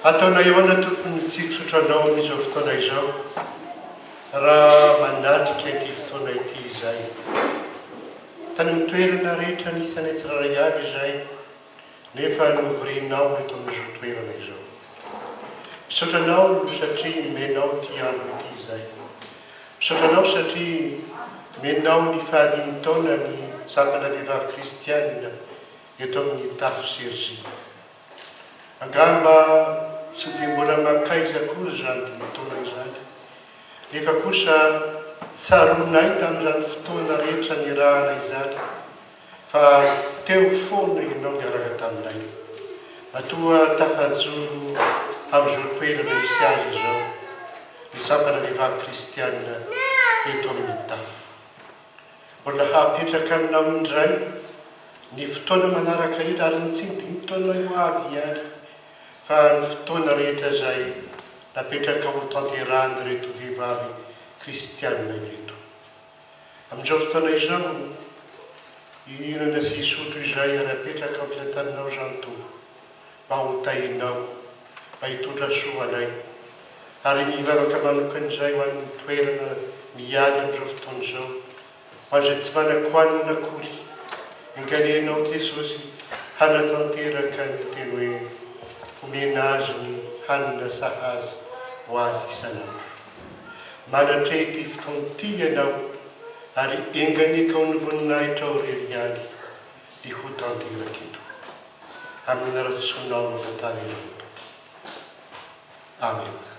ataonay ahoana tompony tsy fisotranao amin'izao fotoana izao raha manatrika ity fotoana ity izay. Tany mitoerana rehetra nisanay tsiraray avy izay nefa novorianao eto amin'izao toerana izao. Misotranao satria menao ty andro ity izay. Misotranao satria menao ny fahalimy taona ny sapana vehivavy kristianina eto amin'ny tafo Cergy. Angamba tsy dia mbola makaiza kory zany ty fotoana izany. Nefa kosa tsaronay tamin'izany fotoana rehetra ny rahana izany. Fa teo foana ianao niaraka taminay. Matoa tafajoro amin'izao toerana misy azy izao ny sapana vehivavy kristianina eto amin'ny tafo. Mbola hapetraka aminao indray ny fotoana manaraka rehetra ary ny tsy ny fotoana io avy ihany fa ny fotoana rehetra izay napetraka ho tanterahany reto vehivavy kristianina ireto. Amin'izao fotoana izao ihinana sy hisotro izay ary apetraka ao ampitantanao zany tompo mba ho tahinao mba hitondra soa anay ary mivavaka manokan'izay ho an'ny toerana miady amin'izao fotoana izao ho an'izay tsy manan-koanina akory inganenao Jesosy hanatanteraka ny teny hoe homena azy ny hanina sahazy ho azy isanandro. Manatre ity fotoana ity ianao ary enganika ao ny voninahitra ao rery ihany ny ho tanteraka eto. Amin'ny anarantsonao no vatany ianao. Amen.